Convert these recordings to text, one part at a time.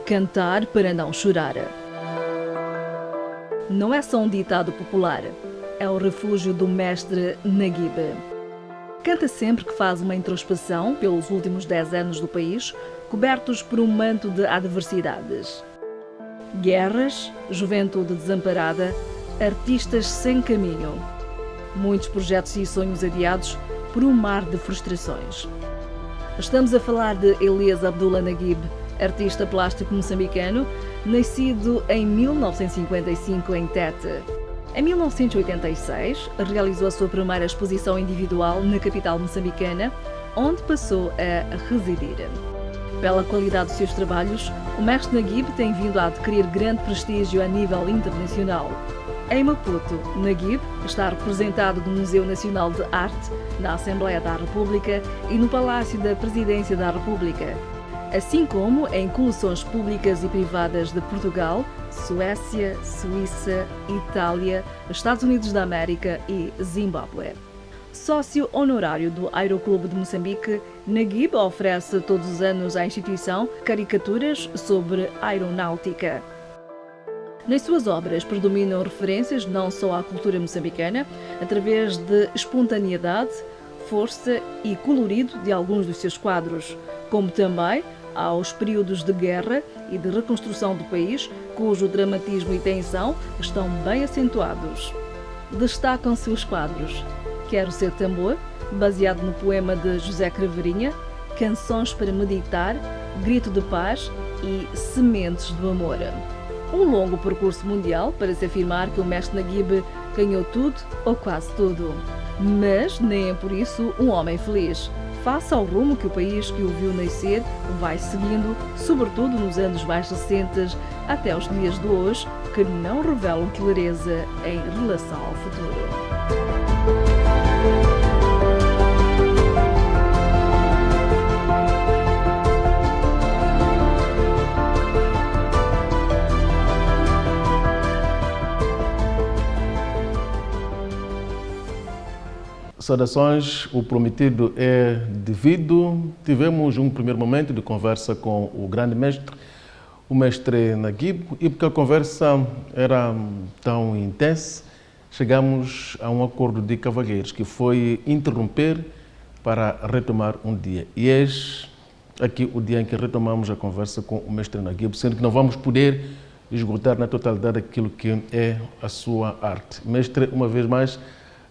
Cantar para não chorar. Não é só um ditado popular, é o refúgio do mestre Naguib. Canta sempre que faz uma introspeção pelos últimos 10 anos do país, cobertos por um manto de adversidades. Guerras, juventude desamparada, artistas sem caminho. Muitos projetos e sonhos adiados por um mar de frustrações. Estamos a falar de Elias Abdullah Naguib, artista plástico moçambicano, nascido em 1955 em Tete. Em 1986, realizou a sua primeira exposição individual na capital moçambicana, onde passou a residir. Pela qualidade dos seus trabalhos, o mestre Naguib tem vindo a adquirir grande prestígio a nível internacional. Em Maputo, Naguib está representado no Museu Nacional de Arte, na Assembleia da República e no Palácio da Presidência da República, assim como em coleções públicas e privadas de Portugal, Suécia, Suíça, Itália, Estados Unidos da América e Zimbábue. Sócio honorário do Aeroclube de Moçambique, Naguib oferece todos os anos à instituição caricaturas sobre aeronáutica. Nas suas obras predominam referências não só à cultura moçambicana, através de espontaneidade, força e colorido de alguns dos seus quadros, como também aos períodos de guerra e de reconstrução do país, cujo dramatismo e tensão estão bem acentuados. Destacam-se os quadros Quero Ser Tambor, baseado no poema de José Craveirinha, Canções para Meditar, Grito de Paz e Sementes do Amor. Um longo percurso mundial para se afirmar que o mestre Naguib ganhou tudo ou quase tudo. Mas nem é por isso um homem feliz. Face ao rumo que o país que o viu nascer vai seguindo, sobretudo nos anos mais recentes, até os dias de hoje, que não revelam clareza em relação ao futuro. Saudações, o prometido é devido. Tivemos um primeiro momento de conversa com o grande mestre, o mestre Naguib, e porque a conversa era tão intensa, chegamos a um acordo de cavalheiros, que foi interromper para retomar um dia. E eis aqui o dia em que retomamos a conversa com o mestre Naguib, sendo que não vamos poder esgotar na totalidade aquilo que é a sua arte. Mestre, uma vez mais,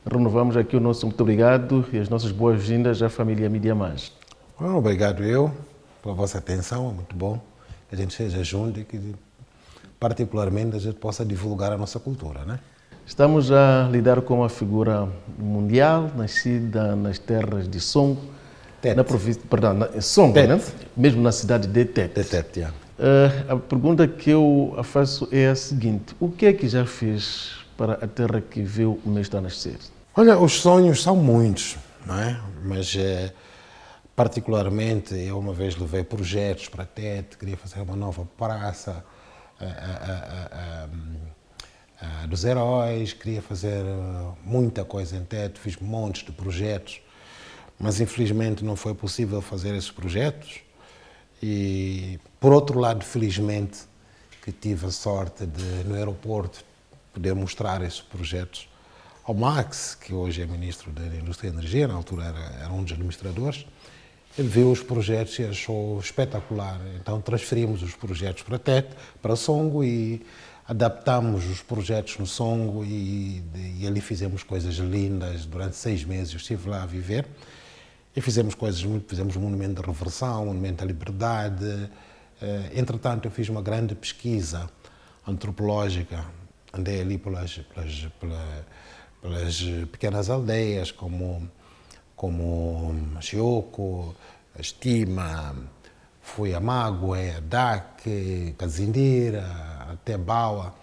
renovamos aqui o nosso muito obrigado e as nossas boas-vindas à família Mídia Mais. Obrigado eu pela vossa atenção, é muito bom que a gente esteja junto e que particularmente a gente possa divulgar a nossa cultura, né? Estamos a lidar com uma figura mundial, nascida nas terras de Songo, na província, perdão, Songo, né? Mesmo na cidade de Tete. A pergunta que eu faço é a seguinte: o que é que já fez para a terra que viu o mestre a nascer? Olha, os sonhos são muitos, não é? Mas particularmente eu uma vez levei projetos para Tete, queria fazer uma nova praça dos heróis, queria fazer muita coisa em Tete, fiz montes de projetos, mas infelizmente não foi possível fazer esses projetos. E por outro lado, felizmente, que tive a sorte de no aeroporto poder mostrar esses projetos ao Max, que hoje é Ministro da Indústria e Energia, na altura era um dos administradores. Ele viu os projetos e achou espetacular. Então transferimos os projetos para Tete, para Songo, e adaptamos os projetos no Songo e ali fizemos coisas lindas. Durante 6 meses eu estive lá a viver e fizemos coisas muito, fizemos um monumento de reversão, um monumento à liberdade. Entretanto, eu fiz uma grande pesquisa antropológica. Andei ali pelas pequenas aldeias, como Chioco, Estima, fui a Mague, a Daque, Cazindira, até Baua.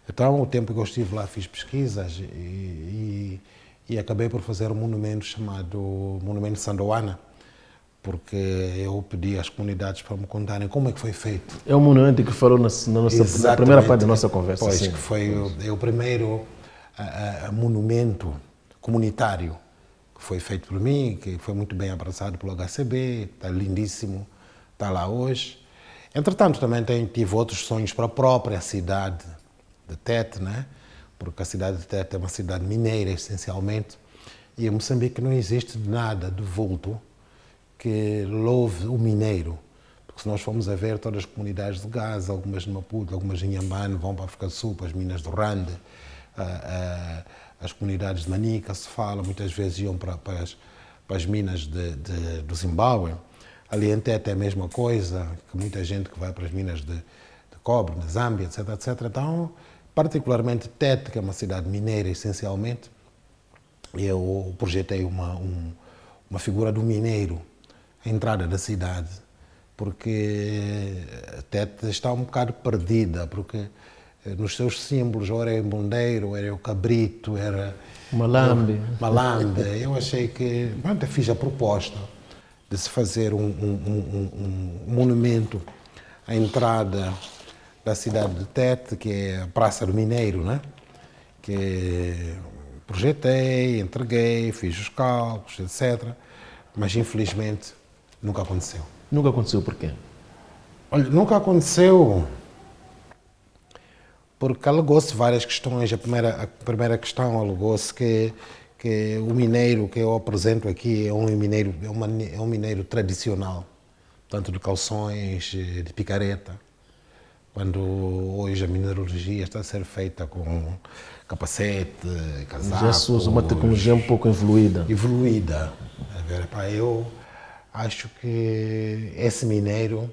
Então, o tempo que eu estive lá, fiz pesquisas e acabei por fazer um monumento chamado Monumento Sandoana, porque eu pedi às comunidades para me contarem como é que foi feito. É um monumento que falou na primeira parte da nossa conversa. Pois, sim. Que foi o primeiro monumento comunitário que foi feito por mim, que foi muito bem abraçado pelo HCB, está lindíssimo, está lá hoje. Entretanto, também tive outros sonhos para a própria cidade de Tete, né? Porque a cidade de Tete é uma cidade mineira, essencialmente, e em Moçambique não existe nada de vulto que louve o mineiro. Porque se nós formos a ver todas as comunidades de Gaza, algumas de Maputo, algumas de Inhambane, vão para a África do Sul, para as minas do Rande, as comunidades de Manica, se fala, muitas vezes iam para as minas do Zimbábue. Ali em Tete é a mesma coisa, que muita gente que vai para as minas de cobre, na Zâmbia, etc, etc. Então, particularmente Tete, que é uma cidade mineira, essencialmente, eu projetei uma figura do mineiro, a entrada da cidade, porque Tete está um bocado perdida, porque nos seus símbolos, ou era o bundeiro, ou era o cabrito, era Malambe. Malambe. Eu achei que, pronto, eu fiz a proposta de se fazer um monumento à entrada da cidade de Tete, que é a Praça do Mineiro, né? Que projetei, entreguei, fiz os cálculos, etc. Mas, infelizmente, nunca aconteceu. Nunca aconteceu por quê? Olha, nunca aconteceu porque alegou-se várias questões. A primeira questão alegou-se que o mineiro que eu apresento aqui é um mineiro tradicional, tanto de calções, de picareta, quando hoje a mineralogia está a ser feita com capacete, casaco. Já se usa uma tecnologia um pouco evoluída. Eu acho que esse mineiro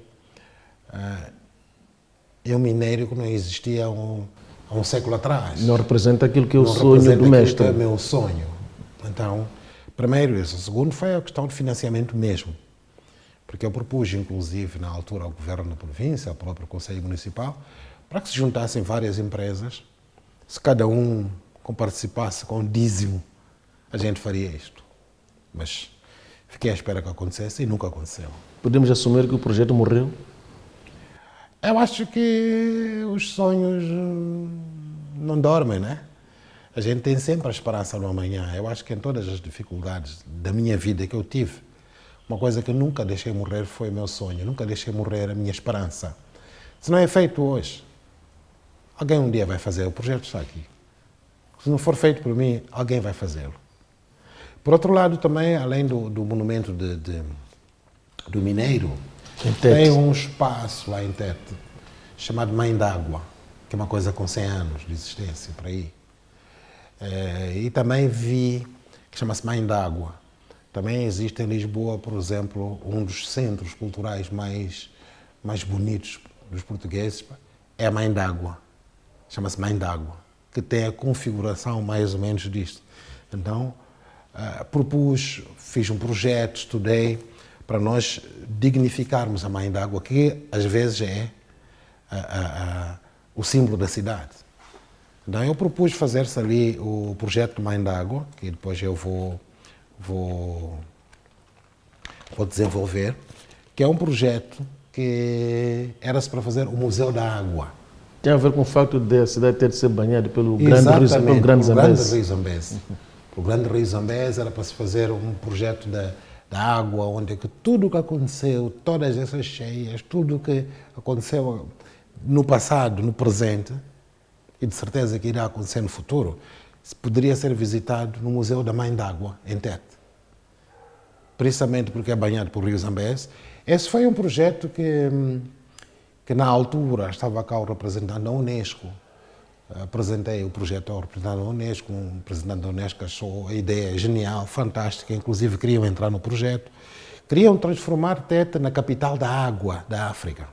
é um mineiro que não existia há um século atrás. Não representa aquilo que é o sonho do mestre. Que é o meu sonho. Então, primeiro isso. O segundo foi a questão de financiamento mesmo. Porque eu propus, inclusive, na altura, ao Governo da Província, ao próprio Conselho Municipal, para que se juntassem várias empresas. Se cada um participasse com dízimo, a gente faria isto. Mas fiquei à espera que acontecesse e nunca aconteceu. Podemos assumir que o projeto morreu? Eu acho que os sonhos não dormem, né? A gente tem sempre a esperança no amanhã. Eu acho que em todas as dificuldades da minha vida que eu tive, uma coisa que eu nunca deixei morrer foi o meu sonho, nunca deixei morrer a minha esperança. Se não é feito hoje, alguém um dia vai fazer, o projeto está aqui. Se não for feito por mim, alguém vai fazê-lo. Por outro lado, também, além do monumento do Mineiro, tem um espaço lá em Tete, chamado Mãe d'Água, que é uma coisa com 100 anos de existência, por aí. E também vi, que chama-se Mãe d'Água. Também existe em Lisboa, por exemplo, um dos centros culturais mais bonitos dos portugueses, é a Mãe d'Água. Chama-se Mãe d'Água, que tem a configuração mais ou menos disto. Então, propus, fiz um projeto, estudei, para nós dignificarmos a Mãe d'Água, que às vezes é o símbolo da cidade. Então eu propus fazer-se ali o projeto Mãe d'Água, que depois eu vou desenvolver, que é um projeto que era-se para fazer o Museu da Água. Tem a ver com o facto de a cidade ter de ser banhada pelo grande rio Zambeze. O grande rio Zambeze era para se fazer um projeto da água, onde que tudo o que aconteceu, todas essas cheias, tudo o que aconteceu no passado, no presente, e de certeza que irá acontecer no futuro, poderia ser visitado no Museu da Mãe d'Água, em Tete. Precisamente porque é banhado por rio Zambeze. Esse foi um projeto que na altura estava cá o representante da Unesco. Apresentei o projeto ao representante da Unesco, um representante da Unesco achou a ideia genial, fantástica, inclusive queriam entrar no projeto. Queriam transformar Tete na capital da água da África.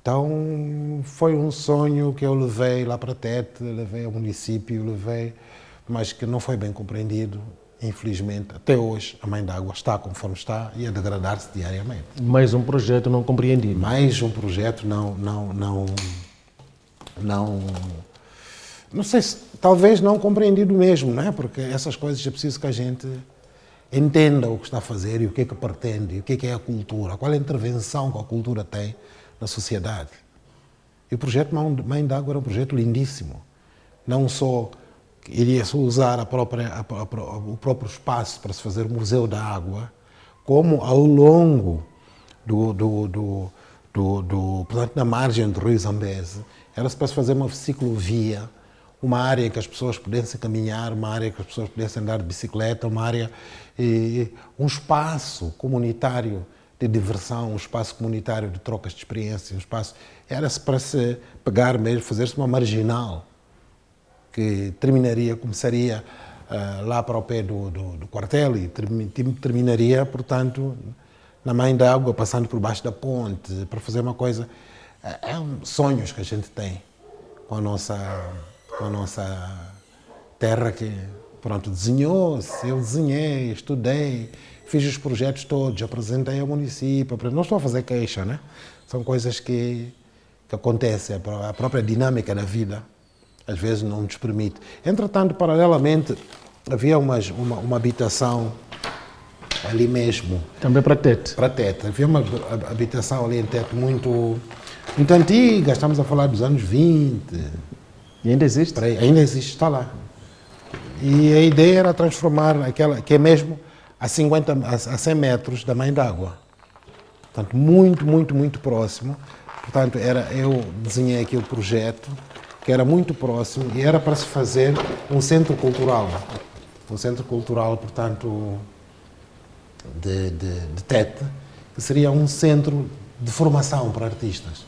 Então, foi um sonho que eu levei lá para Tete, levei ao município, mas que não foi bem compreendido. Infelizmente, até hoje, a Mãe d'Água está conforme está e a degradar-se diariamente. Mais um projeto não compreendido. Mais um projeto não sei se, talvez não compreendido mesmo, não é? Porque essas coisas é preciso que a gente entenda o que está a fazer e o que é que pretende, e o que é a cultura, qual é a intervenção que a cultura tem na sociedade. E o projeto Mãe d'Água era um projeto lindíssimo. Não só iria-se usar o próprio espaço para se fazer o Museu da Água, como ao longo portanto, na margem do rio Zambeze, era para se fazer uma ciclovia, uma área em que as pessoas pudessem caminhar, uma área em que as pessoas pudessem andar de bicicleta, uma área, um espaço comunitário de diversão, um espaço comunitário de trocas de experiências, um espaço, era-se para se pegar mesmo, fazer-se uma marginal, que começaria lá para o pé do quartel e terminaria, portanto, na Mãe d'Água, passando por baixo da ponte, para fazer uma coisa. Sonhos que a gente tem com a nossa terra que, pronto, desenhou-se. Eu desenhei, estudei, fiz os projetos todos, apresentei ao município. Não estou a fazer queixa, né? São coisas que acontecem, a própria dinâmica da vida às vezes não nos permite. Entretanto, paralelamente, havia uma habitação ali mesmo. Também para Tete? Para Tete. Havia uma habitação ali em Tete muito antiga, estamos a falar dos anos 20. E ainda existe? Ainda existe, está lá. E a ideia era transformar aquela, que é mesmo a 100 metros da Mãe d'Água. Portanto, muito próximo. Portanto, eu desenhei aqui o projeto, que era muito próximo, e era para se fazer um centro cultural. Um centro cultural, portanto, de Tete, que seria um centro de formação para artistas,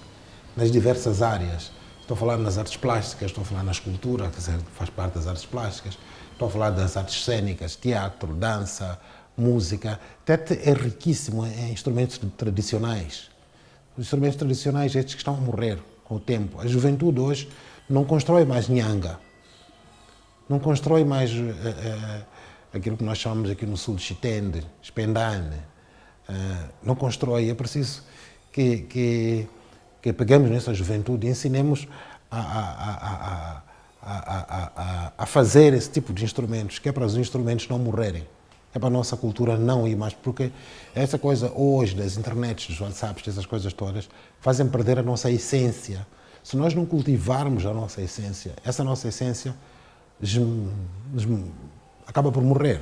nas diversas áreas. Estou a falar nas artes plásticas, estou a falar na escultura, que faz parte das artes plásticas, estou a falar das artes cênicas, teatro, dança, música. Tete é riquíssimo em instrumentos tradicionais. Os instrumentos tradicionais, estes que estão a morrer com o tempo. A juventude hoje não constrói mais nhanga, não constrói mais aquilo que nós chamamos aqui no sul de chitende, espendane. Não constrói. É preciso que peguemos nessa juventude e ensinemos a fazer esse tipo de instrumentos, que é para os instrumentos não morrerem, é para a nossa cultura não ir mais, porque essa coisa hoje das internets, dos WhatsApps, dessas coisas todas, fazem perder a nossa essência. Se nós não cultivarmos a nossa essência, essa nossa essência acaba por morrer.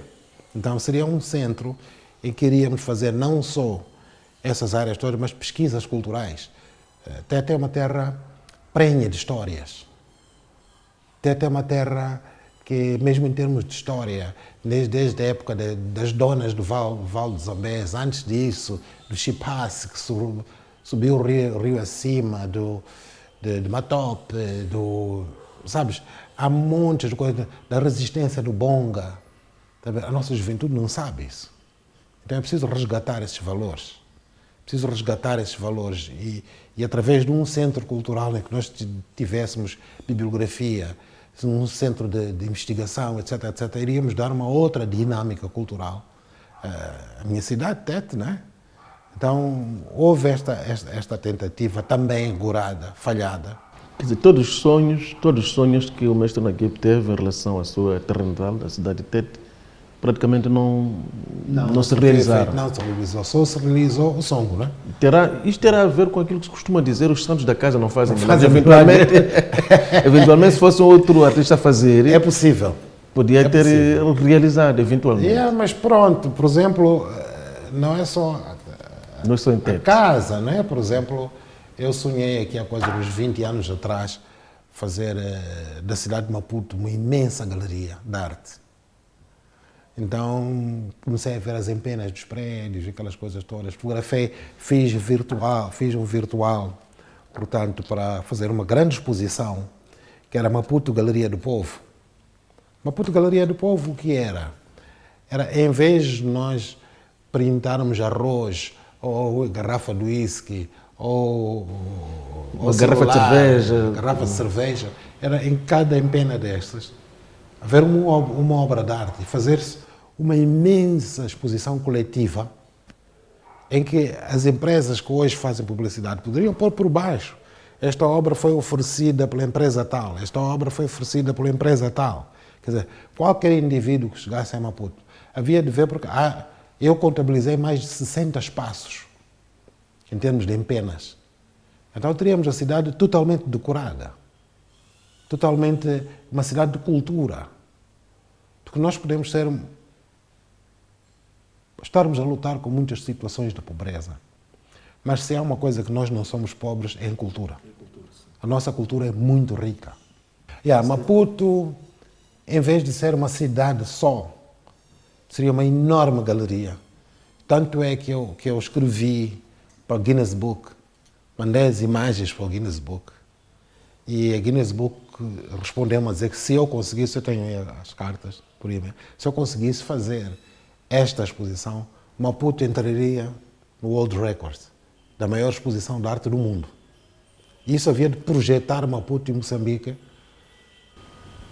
Então seria um centro em que iríamos fazer não só essas áreas todas, mas pesquisas culturais. Tete é uma terra prenha de histórias. Tete é uma terra que, mesmo em termos de história, desde a época das donas do Val de Zambeze, antes disso, do Chipasse, que subiu o rio acima, de Matope, sabes, há montes de coisas, da resistência do Bonga. A nossa juventude não sabe isso. Então é preciso resgatar esses valores. E através de um centro cultural em que nós tivéssemos bibliografia, um centro de investigação, etc., iríamos dar uma outra dinâmica cultural. A minha cidade, Tete, né? Então, houve esta tentativa também gorada, falhada. Quer dizer, todos os sonhos que o mestre Naguib teve em relação à sua terra natal, da cidade de Tete, praticamente não se realizaram. Não se realizou, só se realizou o songo, né? Isto terá a ver com aquilo que se costuma dizer, os santos da casa não fazem milagre. Eventualmente, se fosse um outro artista a fazer... É possível. Podia ter realizado, eventualmente. Mas pronto, por exemplo, não é só a casa, não é? Por exemplo, eu sonhei aqui há quase uns 20 anos atrás fazer da cidade de Maputo uma imensa galeria de arte. Então comecei a ver as empenas dos prédios, aquelas coisas todas. Fotografei, fiz um virtual, portanto, para fazer uma grande exposição, que era Maputo Galeria do Povo. Maputo Galeria do Povo, o que era? Era, em vez de nós printarmos arroz, ou garrafa de whisky, ou garrafa de cerveja, era em cada empena destas haver uma obra de arte e fazer-se uma imensa exposição coletiva em que as empresas que hoje fazem publicidade poderiam pôr por baixo: esta obra foi oferecida pela empresa tal, esta obra foi oferecida pela empresa tal. Quer dizer, qualquer indivíduo que chegasse a Maputo havia de ver, porque eu contabilizei mais de 60 espaços em termos de empenas. Então teríamos a cidade totalmente decorada, totalmente uma cidade de cultura. Porque nós podemos estarmos a lutar com muitas situações de pobreza. Mas se há uma coisa que nós não somos pobres é em cultura. A nossa cultura é muito rica. Maputo, em vez de ser uma cidade só, seria uma enorme galeria. Tanto é que eu escrevi para o Guinness Book, mandei as imagens para o Guinness Book. E a Guinness Book respondeu-me a dizer que se eu conseguisse, eu tenho as cartas por e-mail, se eu conseguisse fazer esta exposição, Maputo entraria no World Record, da maior exposição de arte do mundo. E isso havia de projetar Maputo e Moçambique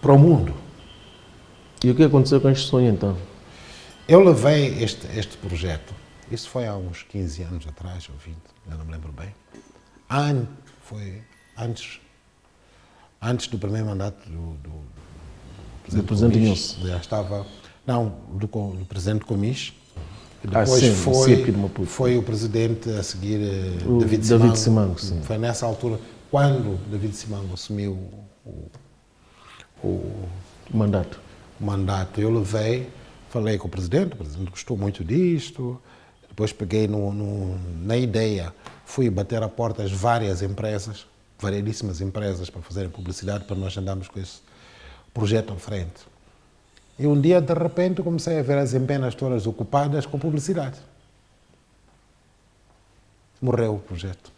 para o mundo. E o que aconteceu com este sonho então? Eu levei este projeto, isso foi há uns 15 anos atrás, ou 20, eu não me lembro bem. Foi antes do primeiro mandato do presidente Comish. Já estava, não, do presidente Comish. Depois sim, foi o presidente a seguir, David Simango. Sim. Foi nessa altura, quando David Simango assumiu o mandato. Eu levei, falei com o presidente gostou muito disto, depois peguei na ideia, fui bater a portas várias empresas, variedíssimas empresas para fazerem publicidade, para nós andarmos com esse projeto à frente. E um dia, de repente, comecei a ver as empenas todas ocupadas com publicidade. Morreu o projeto.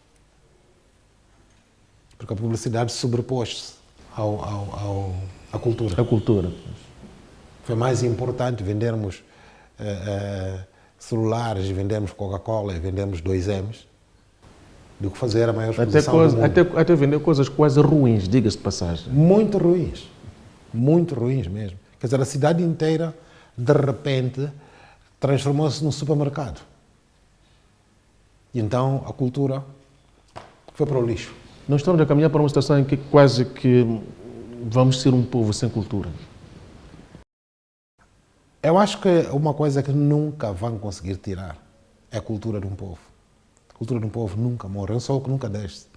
Porque a publicidade sobrepôs-se à cultura. A cultura. Foi mais importante vendermos celulares, vendermos Coca-Cola e vendermos 2Ms do que fazer a maior exposição do mundo. Até vender coisas quase ruins, diga-se de passagem. Muito ruins mesmo. Quer dizer, a cidade inteira, de repente, transformou-se num supermercado. E então a cultura foi para o lixo. Nós estamos a caminhar para uma situação em que quase que vamos ser um povo sem cultura. Eu acho que uma coisa que nunca vão conseguir tirar é a cultura de um povo. A cultura de um povo nunca morre, é só o que nunca desce.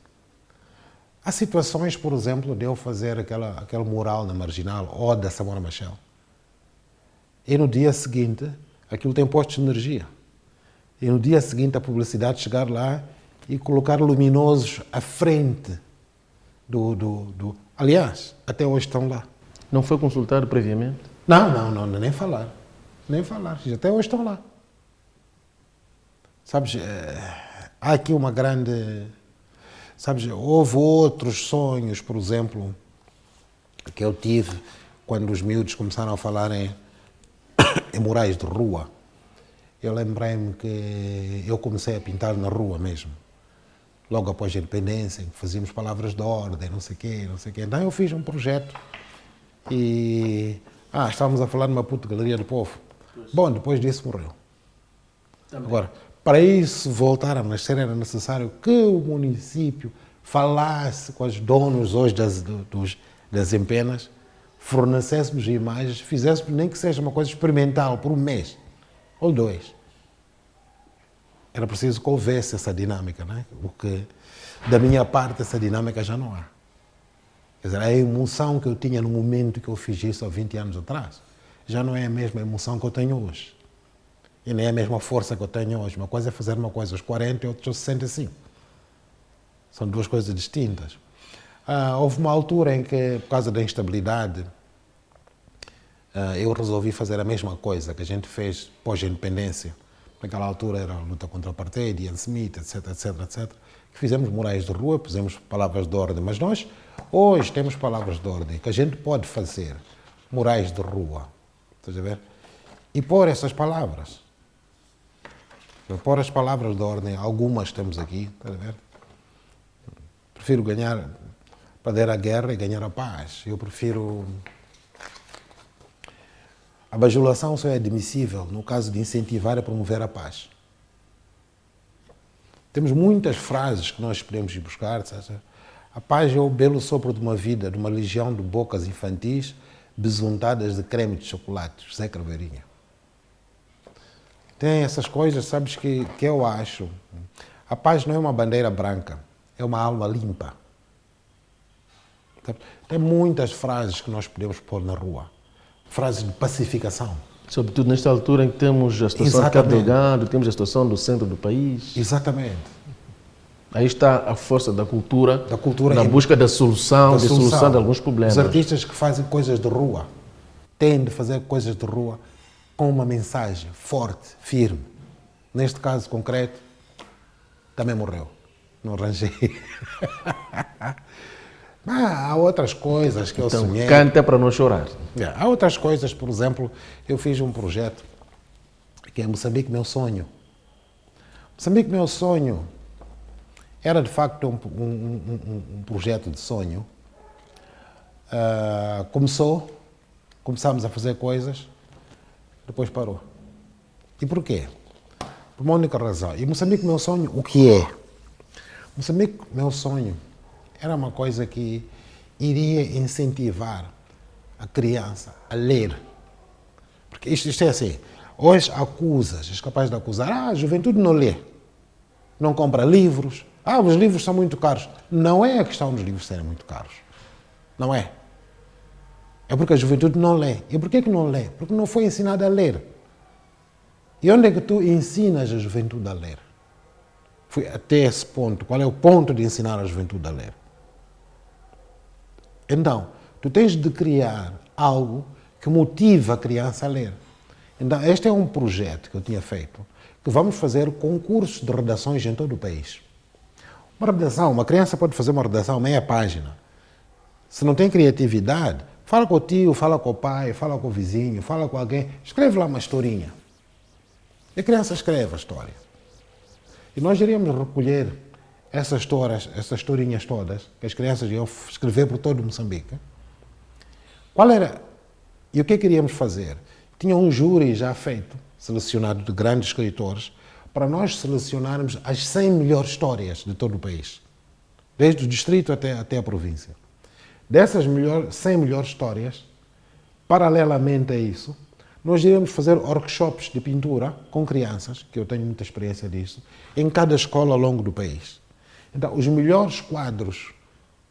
Há situações, por exemplo, de eu fazer aquele mural na Marginal ou da Samora Machel. E no dia seguinte, aquilo tem postos de energia. E no dia seguinte, a publicidade chegar lá e colocar luminosos à frente Aliás, até hoje estão lá. Não foi consultado previamente? Não, nem falar. Até hoje estão lá. Sabes, há aqui uma grande... Sabes, houve outros sonhos, por exemplo, que eu tive quando os miúdos começaram a falar em murais de rua. Eu lembrei-me que eu comecei a pintar na rua mesmo. Logo após a independência, fazíamos palavras de ordem, não sei o quê. Então eu fiz um projeto e... estávamos a falar de Maputo, Galeria do Povo. Bom, depois disso morreu. Também. Agora, para isso voltar a nascer, era necessário que o município falasse com os donos hoje das empenas, fornecêssemos imagens, fizéssemos nem que seja uma coisa experimental por um mês ou 2. Era preciso que houvesse essa dinâmica, né? O que, da minha parte, essa dinâmica já não há. Quer dizer, a emoção que eu tinha no momento que eu fiz isso há 20 anos atrás, já não é a mesma emoção que eu tenho hoje. E nem é a mesma força que eu tenho hoje. Uma coisa é fazer uma coisa aos 40 e outra aos 65. São duas coisas distintas. Houve uma altura em que, por causa da instabilidade, eu resolvi fazer a mesma coisa que a gente fez pós a independência. Naquela altura era a luta contra o apartheid, Ian Smith, etc. Que fizemos murais de rua, pusemos palavras de ordem. Mas nós, hoje, temos palavras de ordem que a gente pode fazer murais de rua. Estás a ver? E pôr essas palavras. Pôr as palavras de ordem, algumas temos aqui, estás a ver? Prefiro ganhar, perder a guerra e ganhar a paz. Eu prefiro... A bajulação só é admissível no caso de incentivar e promover a paz. Temos muitas frases que nós podemos ir buscar. Sabe? A paz é o belo sopro de uma vida, de uma legião de bocas infantis besuntadas de creme de chocolate. José Craveirinha. Tem essas coisas, sabes, que eu acho. A paz não é uma bandeira branca, é uma alma limpa. Tem muitas frases que nós podemos pôr na rua. Frases de pacificação. Sobretudo nesta altura em que temos a situação de Cabo Delgado, temos a situação do centro do país. Exatamente. Aí está a força da cultura na é busca da solução de alguns problemas. Os artistas que fazem coisas de rua têm de fazer coisas de rua com uma mensagem forte, firme. Neste caso concreto, também morreu. Não arranjei. Há outras coisas que eu sonhei. Canta para não chorar. Há outras coisas, por exemplo, eu fiz um projeto que é Moçambique Meu Sonho. Moçambique Meu Sonho era de facto um projeto de sonho. Começámos a fazer coisas, depois parou. E porquê? Por uma única razão. E Moçambique Meu Sonho, o que é? Moçambique Meu Sonho era uma coisa que iria incentivar a criança a ler. Porque isto é assim, hoje és capaz de acusar, a juventude não lê, não compra livros, os livros são muito caros. Não é a questão dos livros serem muito caros, não é. É porque a juventude não lê. E por que não lê? Porque não foi ensinada a ler. E onde é que tu ensinas a juventude a ler? Foi até esse ponto. Qual é o ponto de ensinar a juventude a ler? Então, tu tens de criar algo que motive a criança a ler. Então, este é um projeto que eu tinha feito, que vamos fazer concursos de redações em todo o país. Uma criança pode fazer uma redação meia página. Se não tem criatividade, fala com o tio, fala com o pai, fala com o vizinho, fala com alguém, escreve lá uma historinha. E a criança escreve a história. E nós iríamos recolher essas historinhas todas, que as crianças iam escrever por todo Moçambique. E o que queríamos fazer? Tinha um júri já feito, selecionado de grandes escritores, para nós selecionarmos as 100 melhores histórias de todo o país, desde o distrito até a província. Dessas 100 melhores histórias, paralelamente a isso, nós iríamos fazer workshops de pintura com crianças, que eu tenho muita experiência disso, em cada escola ao longo do país. Então, os melhores quadros,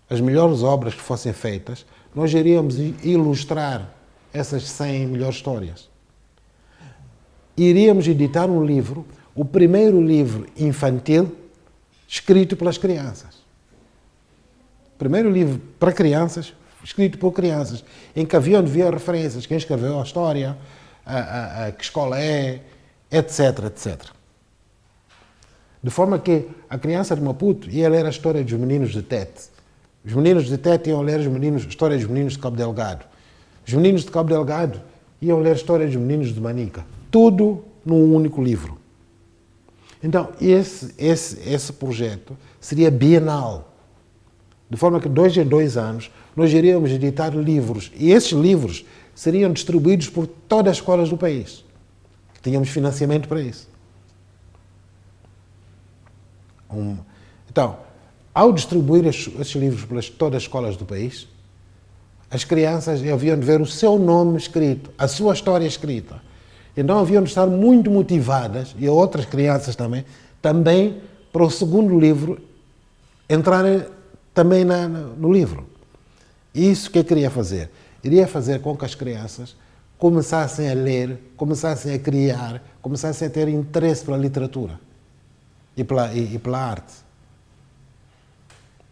as melhores obras que fossem feitas, nós iríamos ilustrar essas 100 melhores histórias. Iríamos editar um livro, o primeiro livro infantil escrito pelas crianças. Primeiro livro para crianças, escrito por crianças, em que havia referências, quem escreveu a história, que escola é, etc, etc. De forma que a criança de Maputo ia ler a história dos meninos de Tete. Os meninos de Tete iam ler a história dos meninos de Cabo Delgado. Os meninos de Cabo Delgado iam ler a história dos meninos de Manica. Tudo num único livro. Então, esse projeto seria bienal. De forma que 2 em 2 anos nós iríamos editar livros. E esses livros seriam distribuídos por todas as escolas do país. Tínhamos financiamento para isso. Então, ao distribuir esses livros por todas as escolas do país, as crianças haviam de ver o seu nome escrito, a sua história escrita. Então haviam de estar muito motivadas, e outras crianças também para o segundo livro entrarem também no livro. Isso que eu queria fazer? Iria fazer com que as crianças começassem a ler, começassem a criar, começassem a ter interesse pela literatura e pela arte.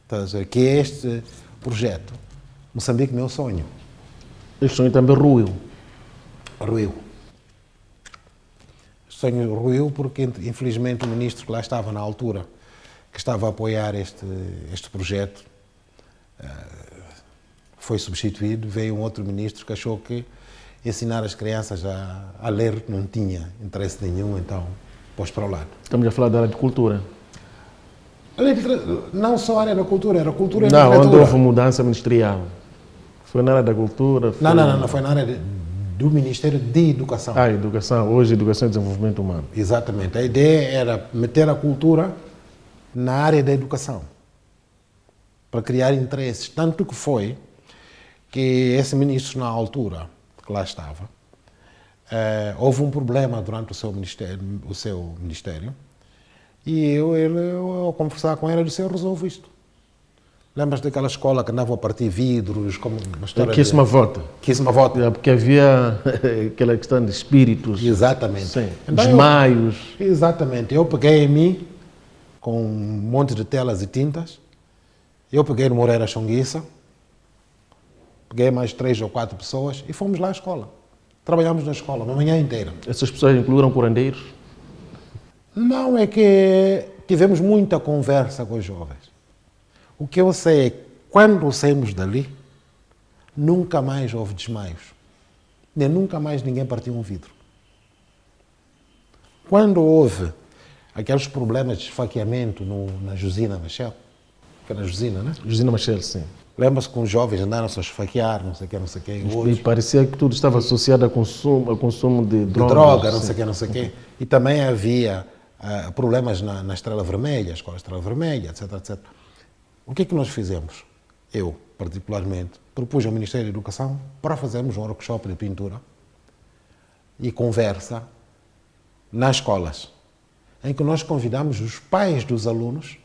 Então, que é este projeto. Moçambique Meu Sonho. Este sonho também ruiu. Ruiu. Este sonho ruiu porque, infelizmente, o ministro que lá estava na altura, que estava a apoiar este projeto, foi substituído. Veio um outro ministro que achou que ensinar as crianças a ler não tinha interesse nenhum, então pôs para o lado. Estamos a falar da área de cultura. Não só a área da cultura, era cultura e literatura. Não, literatura. onde houve mudança ministerial. Foi na área da cultura? Não, foi na área do Ministério de Educação. Educação. Hoje, Educação e Desenvolvimento Humano. Exatamente. A ideia era meter a cultura na área da educação, para criar interesses. Tanto que foi que esse ministro, na altura que lá estava, houve um problema durante o seu ministério, e eu, ao conversar com ele, disse: eu resolvo isto. Lembras daquela escola que andava a partir vidros, como uma história Quis uma volta. Porque havia aquela questão de espíritos. Exatamente. Sim. Então, desmaios. Exatamente. Eu peguei em mim com um monte de telas e tintas. Eu peguei no Moreira Chonguissa, peguei mais 3 ou 4 pessoas e fomos lá à escola. Trabalhamos na escola, uma manhã inteira. Essas pessoas incluíram curandeiros? Não, é que tivemos muita conversa com os jovens. O que eu sei é que quando saímos dali, nunca mais houve desmaios. Nem nunca mais ninguém partiu um vidro. Quando houve aqueles problemas de esfaqueamento na Josina Machel, que era na Josina, né? Josina Machel, sim. Lembra-se que os jovens andaram-se a esfaquear, não sei o quê, não sei o quê. E Hoje, parecia que tudo estava associado ao consumo de de drogas. droga, não sim. sei o quê, não sei o quê. E também havia problemas na Estrela Vermelha, a Escola Estrela Vermelha, etc, etc. O que é que nós fizemos? Eu, particularmente, propus ao Ministério da Educação para fazermos um workshop de pintura e conversa nas escolas, em que nós convidamos os pais dos alunos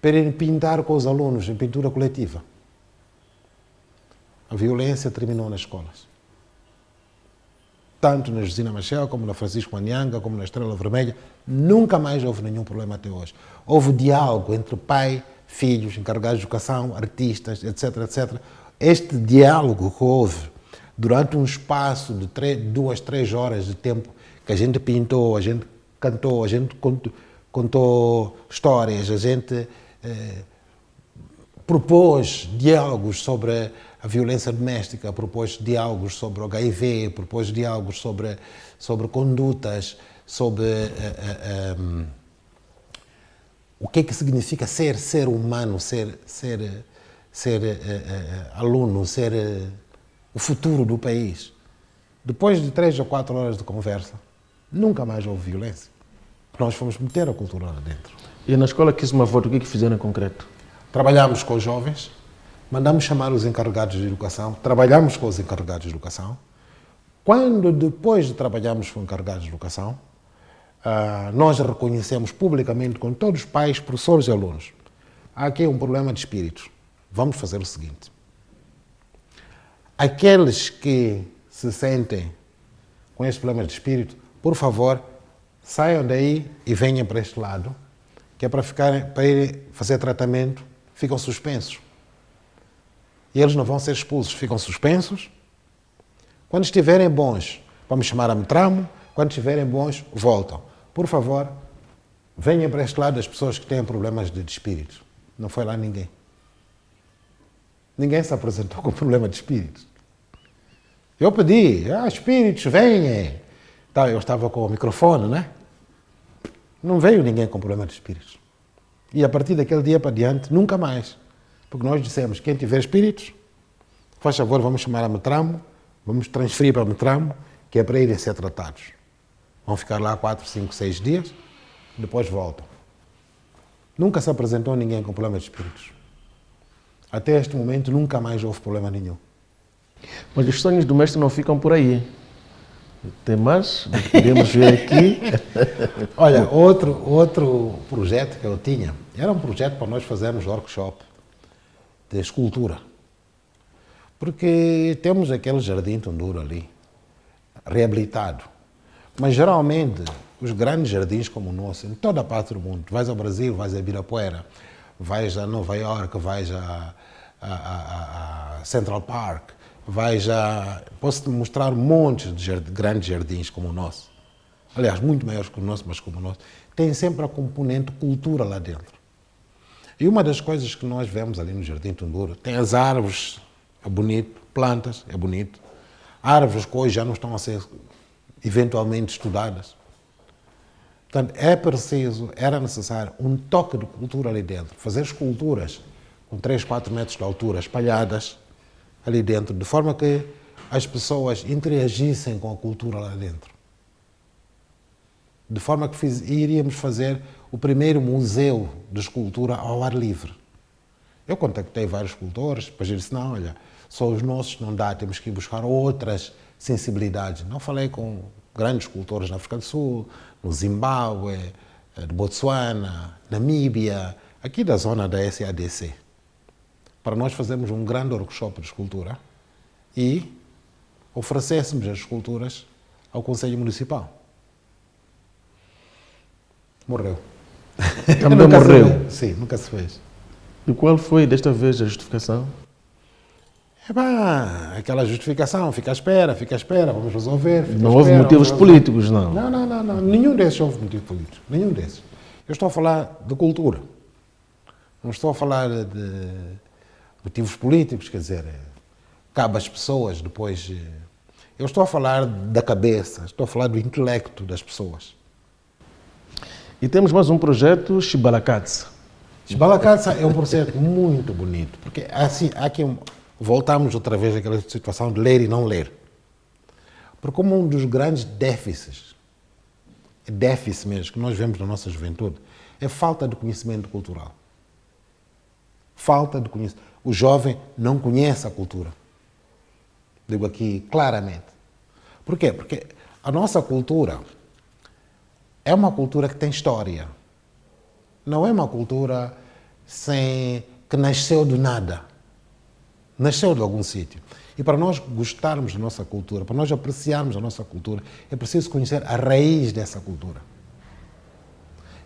para irem pintar com os alunos em pintura coletiva. A violência terminou nas escolas. Tanto na Josina Machel, como na Francisco Manianga, como na Estrela Vermelha, nunca mais houve nenhum problema até hoje. Houve diálogo entre pai, filhos, encarregados de educação, artistas, etc, etc. Este diálogo que houve durante um espaço de 2, 3 horas de tempo, que a gente pintou, a gente cantou, a gente contou histórias, a gente propôs diálogos sobre a violência doméstica, propôs diálogos sobre o HIV, propôs diálogos sobre condutas, sobre o que é que significa ser humano, ser aluno, ser o futuro do país. Depois de 3 ou 4 horas de conversa, nunca mais houve violência. Nós fomos meter a cultura lá dentro. E na escola Kismavoto, o que fizeram em concreto? Trabalhamos com os jovens, mandamos chamar os encarregados de educação, trabalhamos com os encarregados de educação. Quando depois de trabalharmos com encarregados de educação, nós reconhecemos publicamente com todos os pais, professores e alunos. Há aqui um problema de espíritos. Vamos fazer o seguinte. Aqueles que se sentem com esses problemas de espírito, por favor, saiam daí e venham para este lado, que é para irem fazer tratamento, ficam suspensos. E eles não vão ser expulsos, ficam suspensos. Quando estiverem bons, vamos chamar a Metramo. Quando estiverem bons, voltam. Por favor, venham para este lado as pessoas que têm problemas de espírito. Não foi lá ninguém. Ninguém se apresentou com problema de espírito. Eu pedi, espíritos, venham. Eu estava com o microfone, né? Não veio ninguém com problema de espíritos. E a partir daquele dia para diante, nunca mais. Porque nós dissemos, quem tiver espíritos, faz favor, vamos chamar a Metramo, vamos transferir para a Metramo, que é para irem ser tratados. Vão ficar lá 4, 5, 6 dias, depois voltam. Nunca se apresentou ninguém com problema de espíritos. Até este momento, nunca mais houve problema nenhum. Mas os sonhos do mestre não ficam por aí. Tem mais? Podemos ver aqui. Olha, outro projeto que eu tinha, era um projeto para nós fazermos workshop de escultura. Porque temos aquele jardim Tundura ali, reabilitado. Mas geralmente, os grandes jardins como o nosso, em toda a parte do mundo, vais ao Brasil, vais a Ibirapuera, vais a Nova York, vais a Central Park, posso-te mostrar montes de grandes jardins como o nosso. Aliás, muito maiores que o nosso, mas como o nosso. Tem sempre a componente cultura lá dentro. E uma das coisas que nós vemos ali no Jardim Tundura, tem as árvores, é bonito, plantas, é bonito. Árvores que hoje já não estão a ser eventualmente estudadas. Portanto, era necessário um toque de cultura ali dentro. Fazer esculturas com 3, 4 metros de altura, espalhadas ali dentro, de forma que as pessoas interagissem com a cultura lá dentro. De forma que iríamos fazer o primeiro museu de escultura ao ar livre. Eu contactei vários escultores, depois eles disse, não, olha, só os nossos não dá, temos que ir buscar outras sensibilidades. Não falei com grandes escultores na África do Sul, no Zimbábue, de Botsuana, Namíbia, aqui da zona da SADC, para nós fazermos um grande workshop de escultura e oferecêssemos as esculturas ao Conselho Municipal. Morreu. Também morreu. Sim, nunca se fez. E qual foi desta vez a justificação? Aquela justificação, fica à espera, vamos resolver. Não houve motivos políticos, não? Não. Nenhum desses houve motivos políticos. Nenhum desses. Eu estou a falar de cultura. Não estou a falar de motivos políticos, quer dizer, cabe às pessoas depois. Eu estou a falar da cabeça, estou a falar do intelecto das pessoas. E temos mais um projeto, Chibalakatsa. Chibalakatsa é um projeto muito bonito, porque assim, voltamos outra vez àquela situação de ler e não ler. Porque como um dos grandes déficits mesmo, que nós vemos na nossa juventude, é falta de conhecimento cultural. Falta de conhecimento. O jovem não conhece a cultura. Digo aqui claramente. Por quê? Porque a nossa cultura é uma cultura que tem história. Não é uma cultura que nasceu do nada. Nasceu de algum sítio. E para nós gostarmos da nossa cultura, para nós apreciarmos a nossa cultura, é preciso conhecer a raiz dessa cultura.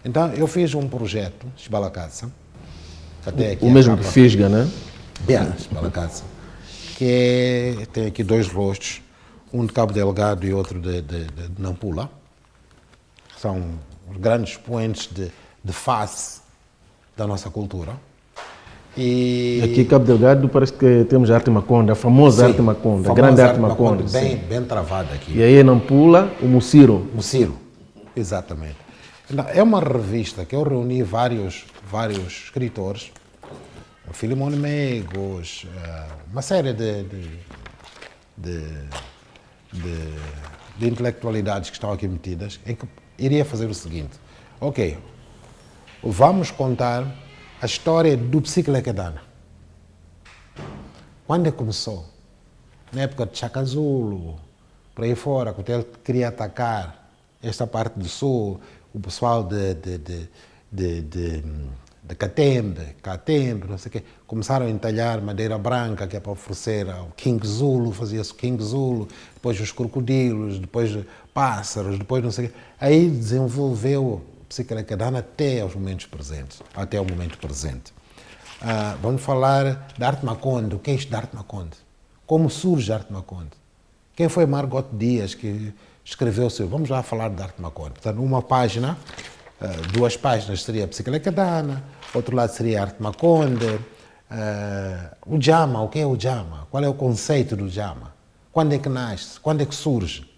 Então, eu fiz um projeto, Chibalakatsa, o mesmo que Fisga, né? Chibalakatsa, que tem aqui dois rostos, um de Cabo Delgado e outro de Nampula. São os grandes expoentes de face da nossa cultura. E aqui, Cabo Delgado, parece que temos a arte Maconde, a famosa arte Maconde, a grande arte Maconde. Bem travada aqui. E aí, em Nampula, o Muciro. Muciro, exatamente. Então, é uma revista que eu reuni vários escritores, o Filimone Megos, uma série de intelectualidades que estão aqui metidas, em que iria fazer o seguinte: ok, vamos contar a história do Psiquelequedana. Quando começou? Na época de Chakazulo, por aí fora, quando ele queria atacar esta parte do sul, o pessoal de Catembe, não sei o quê, começaram a entalhar madeira branca, que é para oferecer ao King Zulu, fazia-se o King Zulu, depois os crocodilos, depois pássaros, depois não sei o quê. Aí desenvolveu Psiquelequedana até o momento presente. Vamos falar da arte Maconde. O que é isto da arte Maconde? Como surge a arte Maconde? Quem foi Margot Dias que escreveu o seu? Vamos lá falar da arte Maconde. Portanto, uma página, duas páginas seria Psiquelequedana, outro lado seria a arte Maconde. O Jama, o que é o Jama? Qual é o conceito do Jama? Quando é que nasce? Quando é que surge?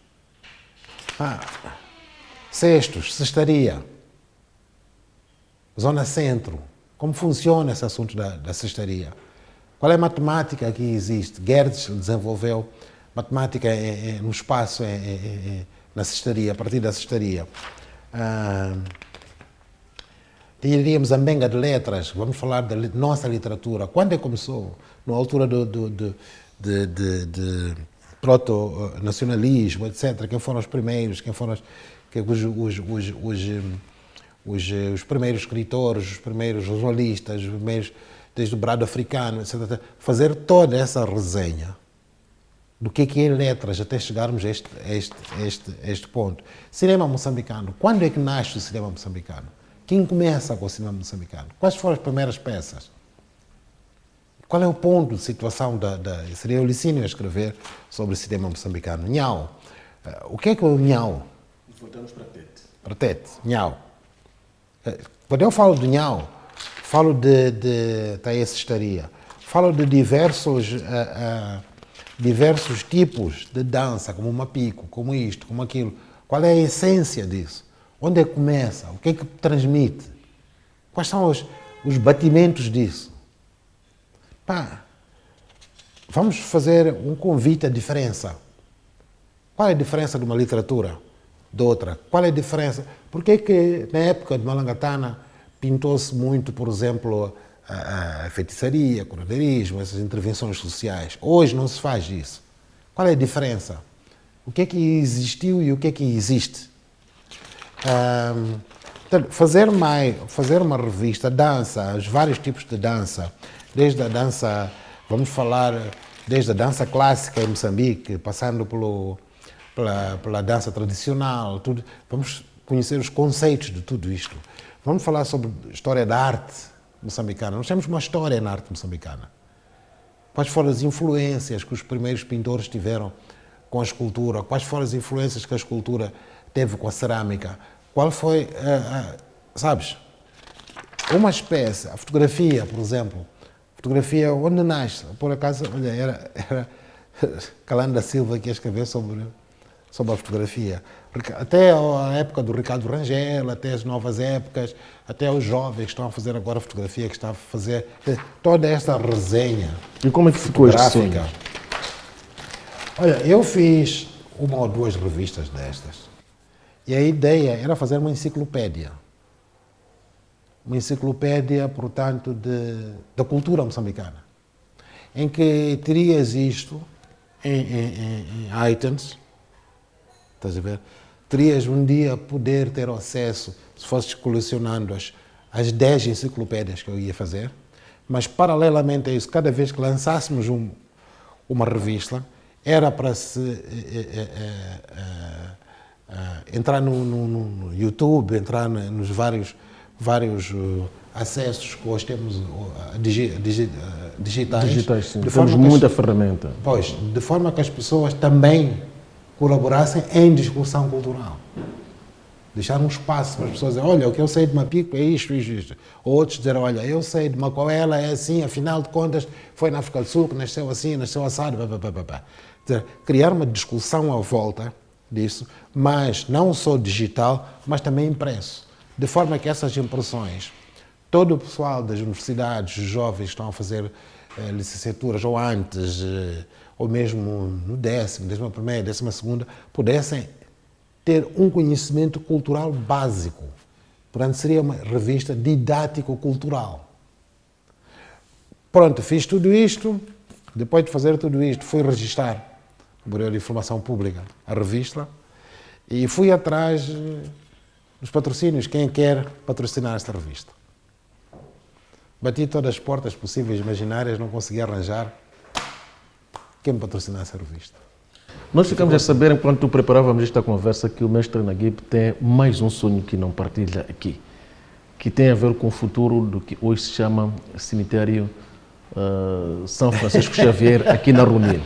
Cestos, cestaria. Zona Centro, como funciona esse assunto da cestaria? Qual é a matemática que existe? Guedes desenvolveu matemática no espaço, na cestaria, a partir da cestaria. Teríamos a Benga de Letras, vamos falar da nossa literatura. Quando é que começou? Na altura de proto-nacionalismo, etc. Quem foram os primeiros? Quem foram os primeiros escritores, os primeiros jornalistas, os primeiros, desde o brado africano, etc. Fazer toda essa resenha do que é letras até chegarmos a este ponto. Cinema moçambicano. Quando é que nasce o cinema moçambicano? Quem começa com o cinema moçambicano? Quais foram as primeiras peças? Qual é o ponto de situação seria o Licínio a escrever sobre o cinema moçambicano. Nhau. O que é o Nhau? Voltamos para Tete. Para Tete. Nhau. Quando eu falo de Nhau, falo de cestaria, falo de diversos tipos de dança, como o mapico, como isto, como aquilo. Qual é a essência disso? Onde é que começa? O que é que transmite? Quais são os batimentos disso? Vamos fazer um convite à diferença. Qual é a diferença de uma literatura de outra? Qual é a diferença? Por que na época de Malangatana pintou-se muito, por exemplo, a feitiçaria, o coronelismo, essas intervenções sociais? Hoje não se faz isso. Qual é a diferença? O que é que existiu e o que é que existe? Fazer uma revista, dança, os vários tipos de dança, desde a dança, vamos falar, desde a dança clássica em Moçambique, passando pela dança tradicional, tudo. Vamos conhecer os conceitos de tudo isto. Vamos falar sobre a história da arte moçambicana. Nós temos uma história na arte moçambicana. Quais foram as influências que os primeiros pintores tiveram com a escultura? Quais foram as influências que a escultura teve com a cerâmica? Qual foi, sabes, uma espécie, a fotografia, por exemplo. Fotografia onde nasce? Por acaso, olha, era Calando da Silva que ia escrever sobre a fotografia. Até a época do Ricardo Rangel, até as novas épocas, até os jovens que estão a fazer agora fotografia, que estão a fazer toda esta resenha. E como é que ficou este sonho? Olha, eu fiz uma ou duas revistas destas. E a ideia era fazer uma enciclopédia. Uma enciclopédia, portanto, da cultura moçambicana. Em que terias isto em items. Estás a ver? Terias um dia poder ter acesso, se fosses colecionando as 10 enciclopédias que eu ia fazer, mas paralelamente a isso, cada vez que lançássemos uma revista, era para se entrar no YouTube, entrar nos vários acessos que hoje temos digitais. Digitais, sim. Temos muita ferramenta. Pois, de forma que as pessoas também colaborassem em discussão cultural. Deixar um espaço para as pessoas dizerem, olha, o que eu sei de Mapico é isto, isto, isto. Ou outros dizer, olha, eu sei de Macoela é assim, afinal de contas, foi na África do Sul que nasceu assim, nasceu assado, dizer, criar uma discussão à volta disso, mas não só digital, mas também impresso. De forma que essas impressões, todo o pessoal das universidades, os jovens que estão a fazer licenciaturas ou antes, ou mesmo no 10º, 11º, 12º, pudessem ter um conhecimento cultural básico. Portanto, seria uma revista didático-cultural. Pronto, fiz tudo isto. Depois de fazer tudo isto, fui registrar no Bureau de Informação Pública a revista e fui atrás dos patrocínios. Quem quer patrocinar esta revista? Bati todas as portas possíveis e imaginárias, não consegui arranjar quem me patrocinasse a revista. Nós ficamos a saber, enquanto preparávamos esta conversa, que o mestre Naguib tem mais um sonho que não partilha aqui, que tem a ver com o futuro do que hoje se chama Cemitério São Francisco Xavier, aqui na Runil.